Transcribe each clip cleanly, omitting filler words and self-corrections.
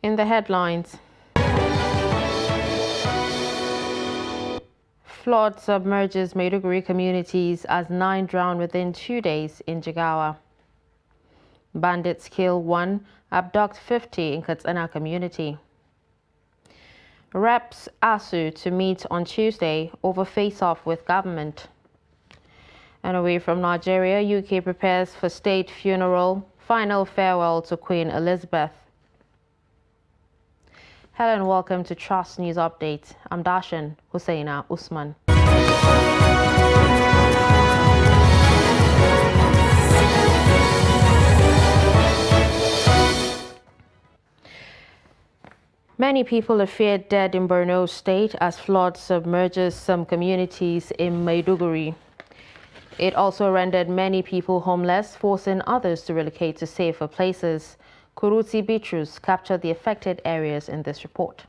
In the headlines, flood submerges Maiduguri communities as 9 drown within 2 days in Jigawa. Bandits kill 1, abduct 50 in Katsina community. Reps ASU to meet on Tuesday over face-off with government. And away from Nigeria, UK prepares for state funeral, final farewell to Queen Elizabeth. Hello and welcome to Trust News Update. I'm Dashan Husseina Usman. Many people are feared dead in Borno State as flood submerges some communities in Maiduguri. It also rendered many people homeless, forcing others to relocate to safer places. Kuruti Bitrus captured the affected areas in this report.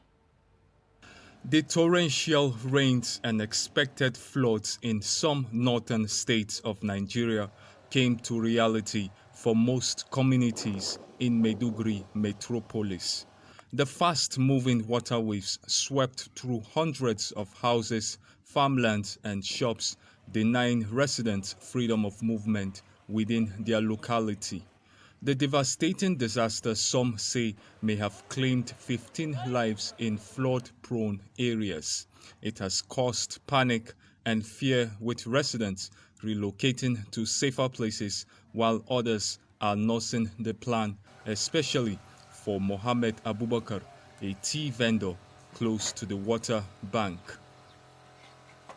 The torrential rains and expected floods in some northern states of Nigeria came to reality for most communities in Maiduguri metropolis. The fast-moving water waves swept through hundreds of houses, farmlands and shops, denying residents freedom of movement within their locality. The devastating disaster, some say, may have claimed 15 lives in flood-prone areas. It has caused panic and fear, with residents relocating to safer places while others are nursing the plan, especially for Mohammed Abubakar, a tea vendor close to the water bank.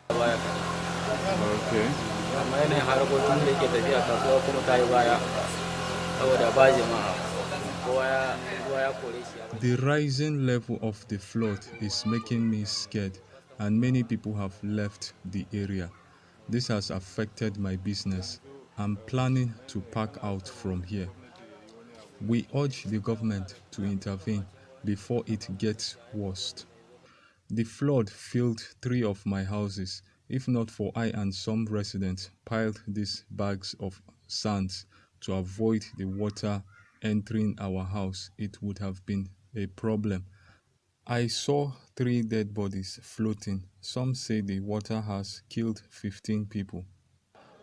Okay. The rising level of the flood is making me scared, and many people have left the area. This has affected my business. I'm planning to pack out from here. We urge the government to intervene before it gets worse. The flood filled 3 of my houses. If not for I and some residents piled these bags of sand to avoid the water entering our house, it would have been a problem. I saw 3 dead bodies floating. Some say the water has killed 15 people.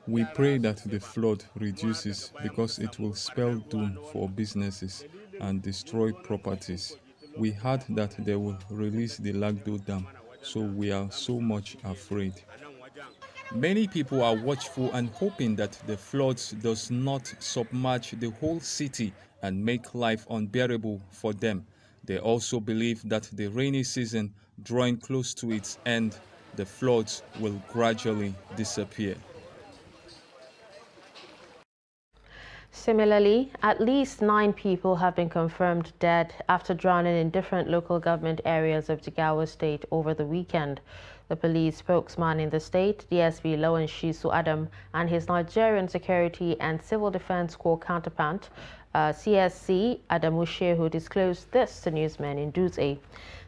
We pray that the flood reduces because it will spell doom for businesses and destroy properties. We heard that they will release the Lagdo Dam, so we are so much afraid. Many people are watchful and hoping that the floods does not submerge the whole city and make life unbearable for them. They also believe that the rainy season drawing close to its end, the floods will gradually disappear. Similarly, at least 9 people have been confirmed dead after drowning in different local government areas of Jigawa State over the weekend. The police spokesman in the state, DSP Lawan Shisu Adam, and his Nigerian Security and Civil Defense Corps counterpart, CSC Adamu Shehu, disclosed this to newsmen in Dutse.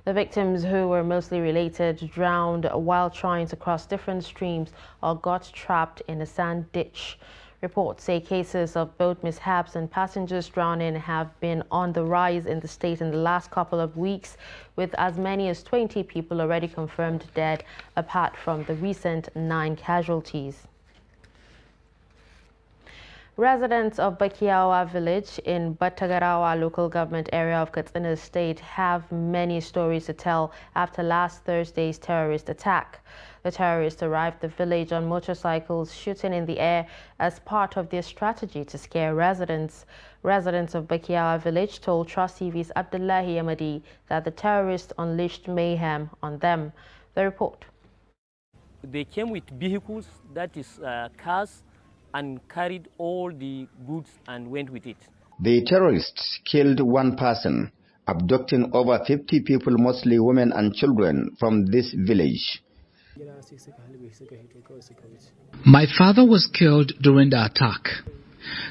The victims, who were mostly related, drowned while trying to cross different streams or got trapped in a sand ditch. Reports say cases of boat mishaps and passengers drowning have been on the rise in the state in the last couple of weeks, with as many as 20 people already confirmed dead, apart from the recent 9 casualties. Residents of Bakiawa village in Batagarawa local government area of Katsina State have many stories to tell after last Thursday's terrorist attack. The terrorists arrived at the village on motorcycles, shooting in the air as part of their strategy to scare residents. Residents of Bakiawa village told Trust TV's Abdullahi Amadi that the terrorists unleashed mayhem on them. The report. They came with vehicles, that is cars, and carried all the goods and went with it. The terrorists killed 1 person, abducting over 50 people, mostly women and children, from this village. My father was killed during the attack.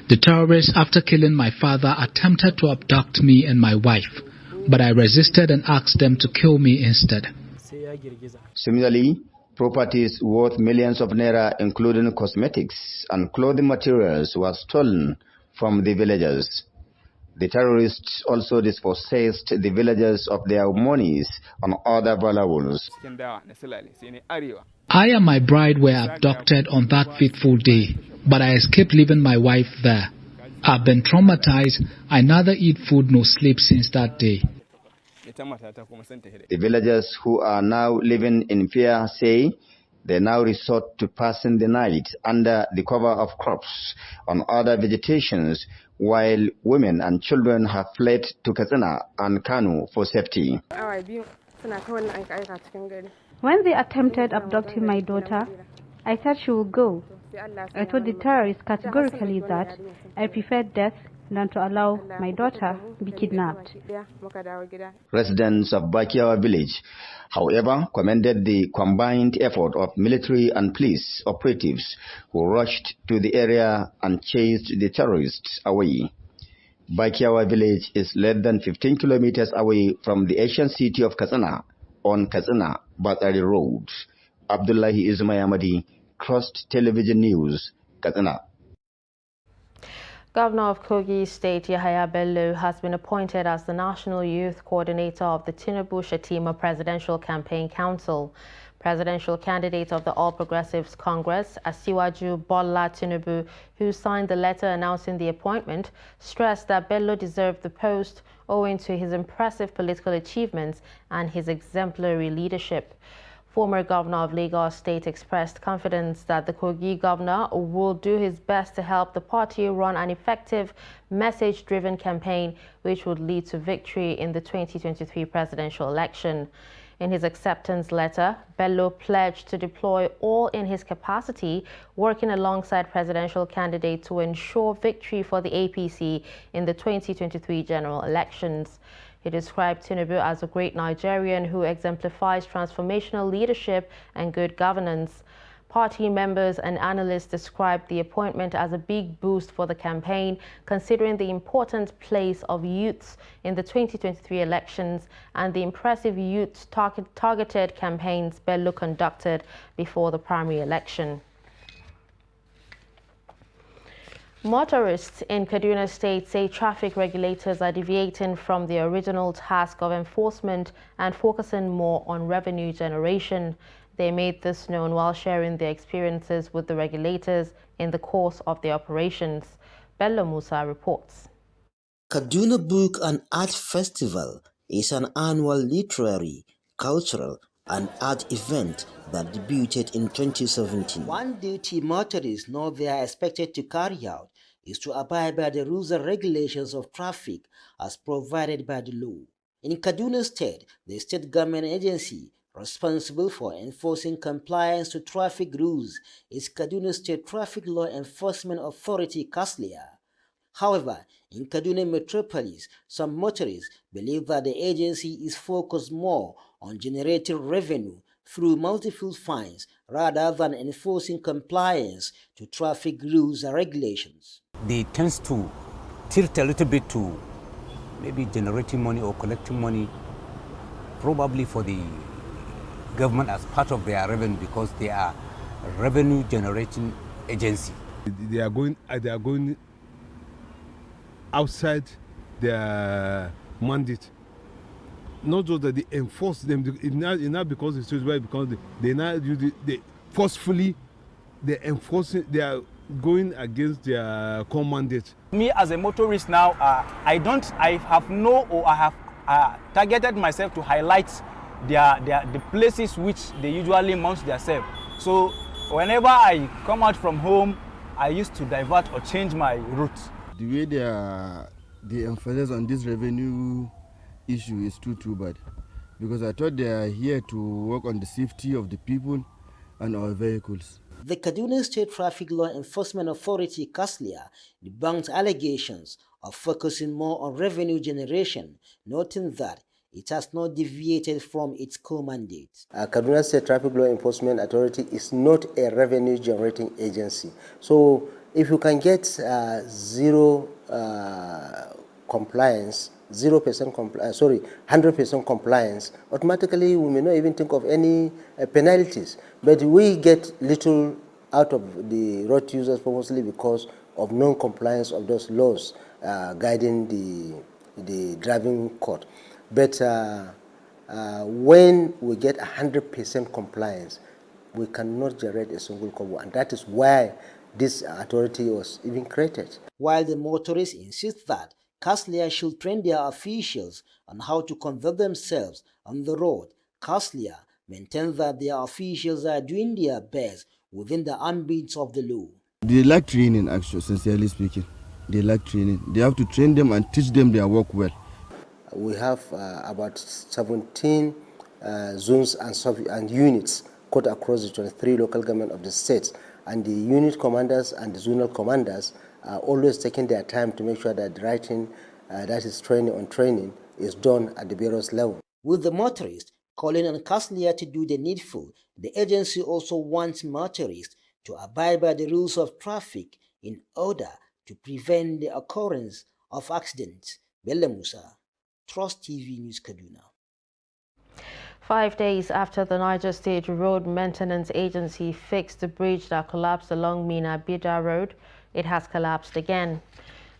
The terrorists, after killing my father, attempted to abduct me and my wife, but I resisted and asked them to kill me instead. Similarly, properties worth millions of naira, including cosmetics and clothing materials, were stolen from the villagers. The terrorists also dispossessed the villagers of their monies and other valuables. I and my bride were abducted on that fateful day, but I escaped leaving my wife there. I've been traumatized. I neither eat food nor sleep since that day. The villagers who are now living in fear say they now resort to passing the night under the cover of crops on other vegetations, while women and children have fled to Katsina and Kano for safety. When they attempted abducting my daughter, I thought she would go. I told the terrorists categorically that I preferred death than to allow my daughter be kidnapped. Residents of Bakiawa village, however, commended the combined effort of military and police operatives who rushed to the area and chased the terrorists away. Bakiawa village is less than 15 kilometers away from the ancient city of Katsina on Katsina-Batsari Road. Abdullahi Ismayamadi, Trust Television News, Katsina. Governor of Kogi State Yahaya Bello has been appointed as the National Youth Coordinator of the Tinubu Shatima Presidential Campaign Council. Presidential candidate of the All Progressives Congress, Asiwaju Bola Tinubu, who signed the letter announcing the appointment, stressed that Bello deserved the post owing to his impressive political achievements and his exemplary leadership. Former Governor of Lagos State expressed confidence that the Kogi governor will do his best to help the party run an effective, message-driven campaign which would lead to victory in the 2023 presidential election. In his acceptance letter, Bello pledged to deploy all in his capacity, working alongside presidential candidate to ensure victory for the APC in the 2023 general elections. He described Tinubu as a great Nigerian who exemplifies transformational leadership and good governance. Party members and analysts described the appointment as a big boost for the campaign, considering the important place of youths in the 2023 elections and the impressive youth-targeted campaigns Bello conducted before the primary election. Motorists in Kaduna State say traffic regulators are deviating from the original task of enforcement and focusing more on revenue generation. They made this known while sharing their experiences with the regulators in the course of their operations. Bello Musa reports. Kaduna Book and Art Festival is an annual literary, cultural, and art event that debuted in 2017. One duty motorists know they are expected to carry out is to abide by the rules and regulations of traffic as provided by the law. In Kaduna State, the state government agency responsible for enforcing compliance to traffic rules is Kaduna State Traffic Law Enforcement Authority, KASLIA. However, in Kaduna Metropolis, some motorists believe that the agency is focused more on generating revenue through multiple fines rather than enforcing compliance to traffic rules and regulations. They tend to tilt a little bit to maybe generating money or collecting money, probably for the government as part of their revenue, because they are a revenue generating agency. They are going outside their mandate. Not just that they enforce them, not because it's why, because they forcefully they enforcing, they are going against their core mandate. Me as a motorist now, I have targeted myself to highlight the places which they usually mount themselves. So whenever I come out from home, I used to divert or change my route. The way they emphasize on this revenue issue is too bad, because I thought they are here to work on the safety of the people and our vehicles. The Kaduna State Traffic Law Enforcement Authority, KASLIA, debunked allegations of focusing more on revenue generation, noting that it has not deviated from its core mandate. Kaduna State Traffic Law Enforcement Authority is not a revenue generating agency. So if you can get zero compliance, 100% compliance, automatically we may not even think of any penalties. But we get little out of the road users, mostly because of non-compliance of those laws. guiding the driving code. But when we get 100% compliance, we cannot generate a single kobo, and that is why this authority was even created. While the motorists insist that KASLIA should train their officials on how to conduct themselves on the road, KASLIA maintains that their officials are doing their best within the ambit of the law. They lack training, actually, sincerely speaking. They lack training. They have to train them and teach them their work well. We have about 17 zones and units cut across the 23 local government of the states, and the unit commanders and the zonal commanders are always taking their time to make sure that the writing, that is training on training, is done at the various level. With the motorists calling on KASLIA to do the needful, the agency also wants motorists to abide by the rules of traffic in order to prevent the occurrence of accidents. Bello Musa, Trust TV News, Kaduna. 5 days after the Niger State Road Maintenance Agency fixed the bridge that collapsed along Mina-Bida Road, it has collapsed again.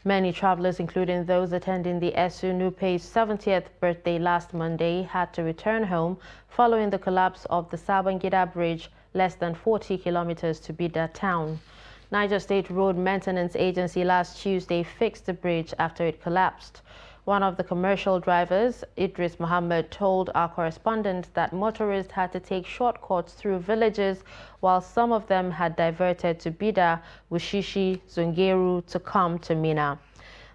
Many travelers, including those attending the Esu Nupe's 70th birthday last Monday, had to return home following the collapse of the Sabangida Bridge less than 40 kilometers to Bida town. Niger State Road Maintenance Agency last Tuesday fixed the bridge after it collapsed. One of the commercial drivers, Idris Muhammad, told our correspondent that motorists had to take shortcuts through villages while some of them had diverted to Bida, Wushishi, Zungeru to come to Mina.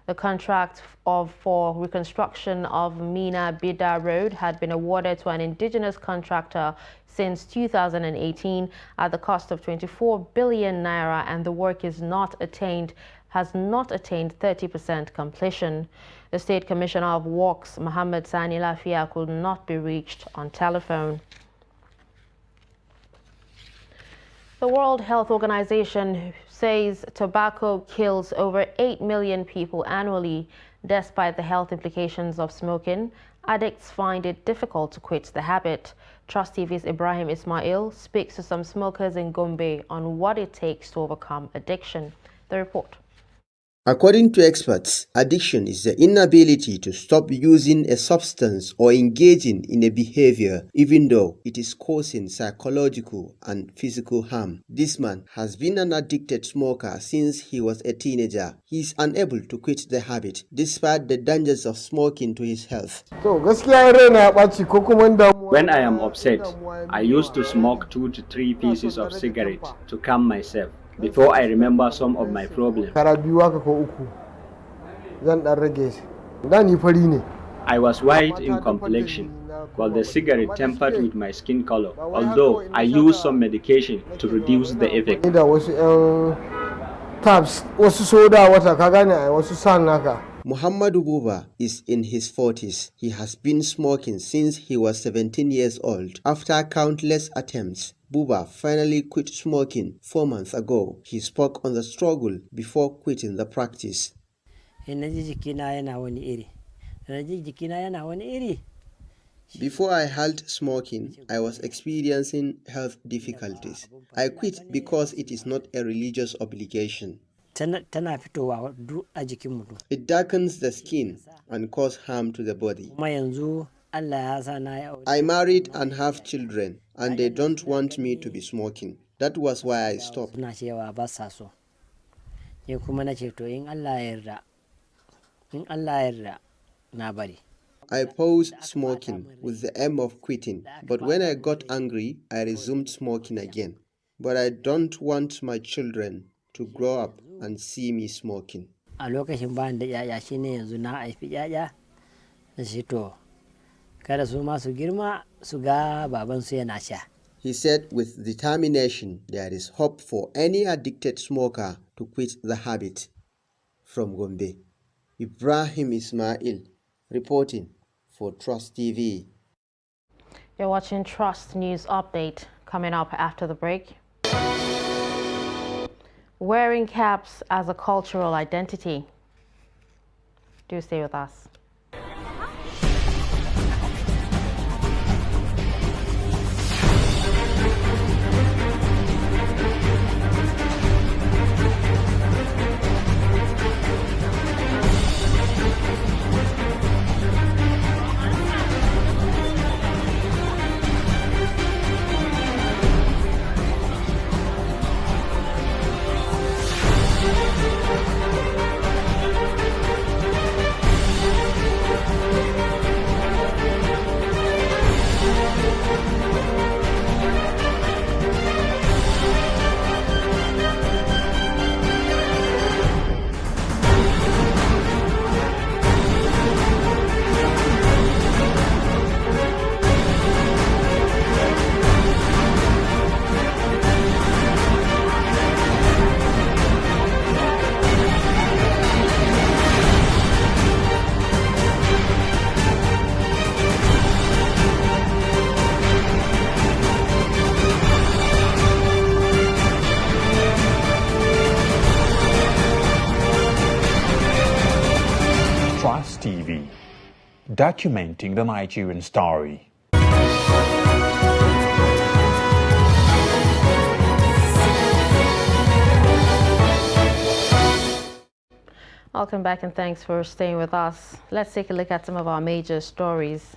The contract for reconstruction of Mina-Bida Road had been awarded to an indigenous contractor since 2018 at the cost of 24 billion naira, and the work has not attained 30% completion. The State Commissioner of Works, Mohammed Sani Lafia, could not be reached on telephone. The World Health Organization says tobacco kills over 8 million people annually. Despite the health implications of smoking, addicts find it difficult to quit the habit. Trust TV's Ibrahim Ismail speaks to some smokers in Gombe on what it takes to overcome addiction. The report. According to experts, addiction is the inability to stop using a substance or engaging in a behavior even though it is causing psychological and physical harm. This man has been an addicted smoker since he was a teenager. He is unable to quit the habit despite the dangers of smoking to his health. When I am upset, I used to smoke 2 to 3 pieces of cigarette to calm myself before I remember some of my problems. I was white in complexion, while the cigarette tempered with my skin color, although I used some medication to reduce the effect. Muhammadu Buba is in his 40s. He has been smoking since he was 17 years old. After countless attempts, Buba finally quit smoking 4 months ago. He spoke on the struggle before quitting the practice. Before I halted smoking, I was experiencing health difficulties. I quit because it is not a religious obligation. It darkens the skin and causes harm to the body. I married and have children, and they don't want me to be smoking. That was why I stopped. I paused smoking with the aim of quitting, but when I got angry, I resumed smoking again. But I don't want my children to grow up and see me smoking. He said with determination there is hope for any addicted smoker to quit the habit. From Gombe, Ibrahim Ismail reporting for Trust TV. You're watching Trust News Update. Coming up after the break. Wearing caps as a cultural identity. Do stay with us. documenting the Nigerian story. Welcome back and thanks for staying with us. Let's take a look at some of our major stories.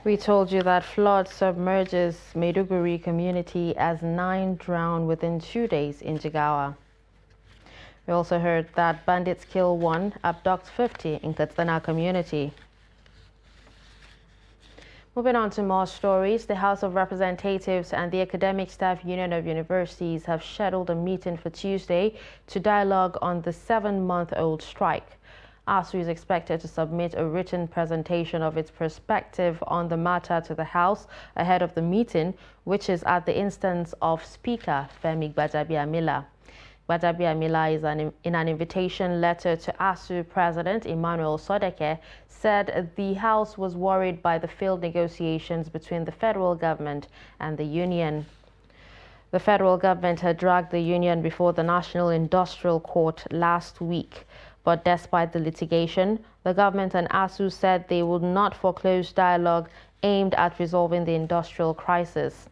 We told you that flood submerges Maiduguri community as 9 drowned within 2 days in Jigawa. We also heard that bandits kill 1, abduct 50 in Katsina community. Moving on to more stories, the House of Representatives and the Academic Staff Union of Universities have scheduled a meeting for Tuesday to dialogue on the 7-month-old strike. ASU is expected to submit a written presentation of its perspective on the matter to the House ahead of the meeting, which is at the instance of Speaker Femi Gbajabiamila. Gbajabiamila is in an invitation letter to ASU President Emmanuel Sodeke said the House was worried by the failed negotiations between the federal government and the union. The federal government had dragged the union before the National Industrial Court last week, but despite the litigation, the government and ASU said they would not foreclose dialogue aimed at resolving the industrial crisis.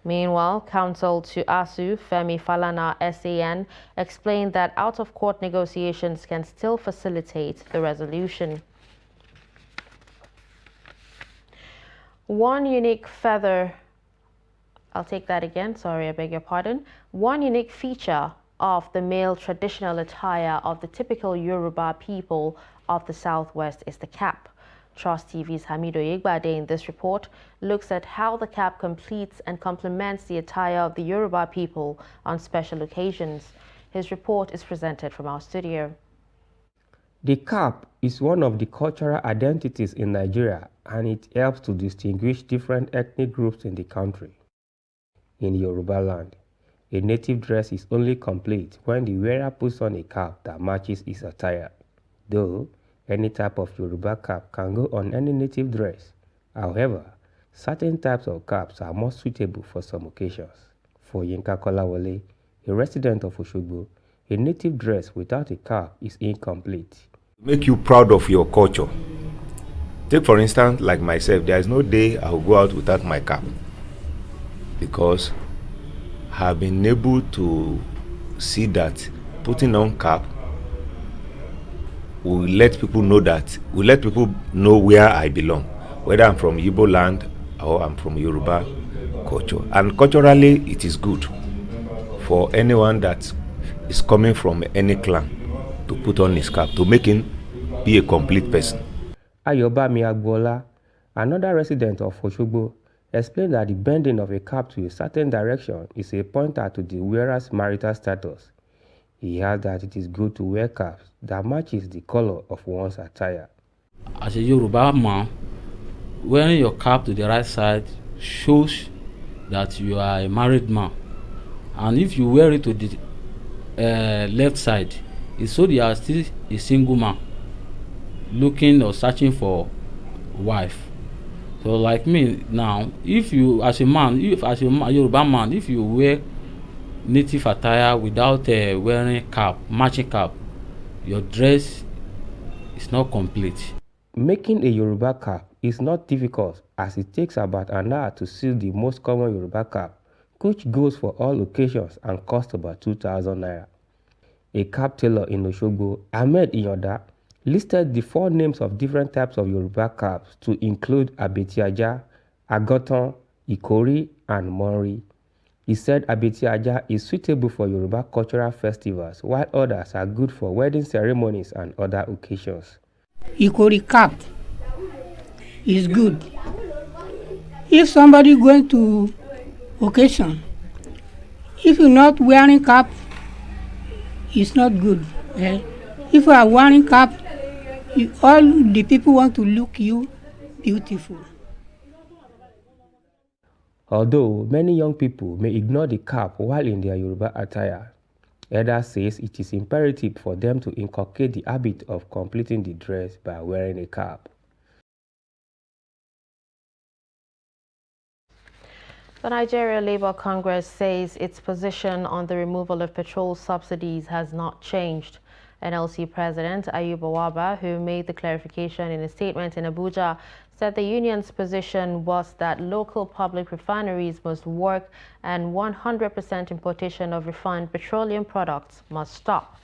Meanwhile, counsel to ASU, Femi Falana SAN, explained that out-of-court negotiations can still facilitate the resolution. One unique feather, I'll take that again, sorry, I beg your pardon. One unique feature of the male traditional attire of the typical Yoruba people of the Southwest is the cap. Trust TV's Hamido Yegbade in this report looks at how the cap completes and complements the attire of the Yoruba people on special occasions. His report is presented from our studio. The cap is one of the cultural identities in Nigeria, and it helps to distinguish different ethnic groups in the country. In Yoruba land, a native dress is only complete when the wearer puts on a cap that matches his attire. Though, any type of Yoruba cap can go on any native dress. However, certain types of caps are more suitable for some occasions. For Yinka Kolawole, a resident of Oshogbo, a native dress without a cap is incomplete. Make you proud of your culture. Take for instance, like myself, there is no day I will go out without my cap, because I have been able to see that putting on cap will let people know where I belong, whether I'm from Igbo land or I'm from Yoruba culture. And culturally, it is good for anyone that is coming from any clan to put on his cap to make him be a complete person. Ayobami Agbola, another resident of Oshogbo, explained that the bending of a cap to a certain direction is a pointer to the wearer's marital status. He adds that it is good to wear caps that matches the color of one's attire. As a Yoruba man, wearing your cap to the right side shows that you are a married man. And if you wear it to the left side, it shows you are still a single man looking or searching for a wife. So like me now, if you as a man, Yoruba man, if you wear native attire without wearing cap, matching cap, your dress is not complete. Making a Yoruba cap is not difficult, as it takes about an hour to sew the most common Yoruba cap, which goes for all occasions and costs about 2,000 naira. A cap tailor in Oshogbo, Ahmed Iyoda, listed the 4 names of different types of Yoruba caps to include Abetiaja, Agoton, Ikori, and Mori. He said Abetiaja is suitable for Yoruba cultural festivals, while others are good for wedding ceremonies and other occasions. Ikori cap is good. If somebody going to occasion, if you're not wearing cap, it's not good. If you are wearing cap, all the people want to look you beautiful. Although many young people may ignore the cap while in their Yoruba attire, Eda says it is imperative for them to inculcate the habit of completing the dress by wearing a cap. The Nigeria Labour Congress says its position on the removal of petrol subsidies has not changed. NLC President Ayuba Waba, who made the clarification in a statement in Abuja, said the union's position was that local public refineries must work and 100% importation of refined petroleum products must stop.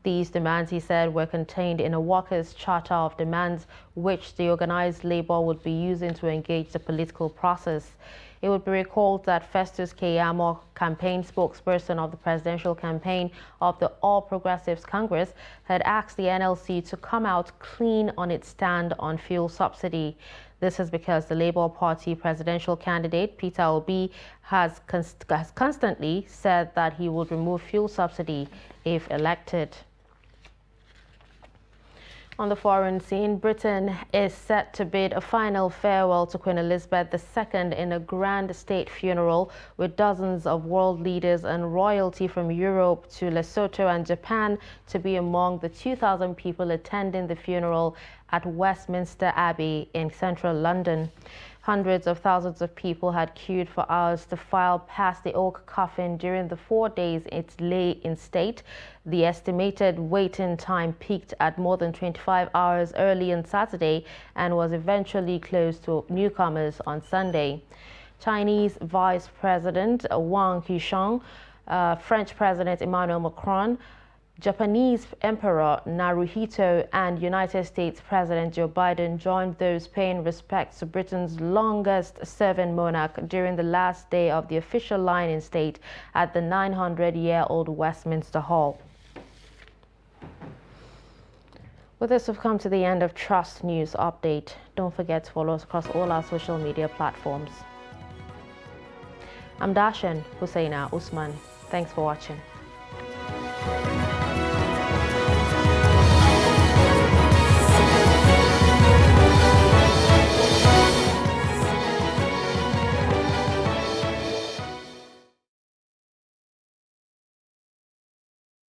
These demands, he said, were contained in a workers' charter of demands which the organized labor would be using to engage the political process. It would be recalled that Festus Keyamo, campaign spokesperson of the presidential campaign of the All Progressives Congress, had asked the NLC to come out clean on its stand on fuel subsidy. This is because the Labour Party presidential candidate, Peter Obi, has constantly said that he would remove fuel subsidy if elected. On the foreign scene, Britain is set to bid a final farewell to Queen Elizabeth II in a grand state funeral with dozens of world leaders and royalty from Europe to Lesotho and Japan to be among the 2,000 people attending the funeral at Westminster Abbey in central London. Hundreds of thousands of people had queued for hours to file past the oak coffin during the 4 days it lay in state. The estimated waiting time peaked at more than 25 hours early on Saturday and was eventually closed to newcomers on Sunday. Chinese Vice President Wang Qishan, French President Emmanuel Macron, Japanese Emperor Naruhito and United States President Joe Biden joined those paying respects to Britain's longest-serving monarch during the last day of the official line in state at the 900-year-old Westminster Hall. With this, we've come to the end of Trust News Update. Don't forget to follow us across all our social media platforms. I'm Dashan Husseina Usman. Thanks for watching.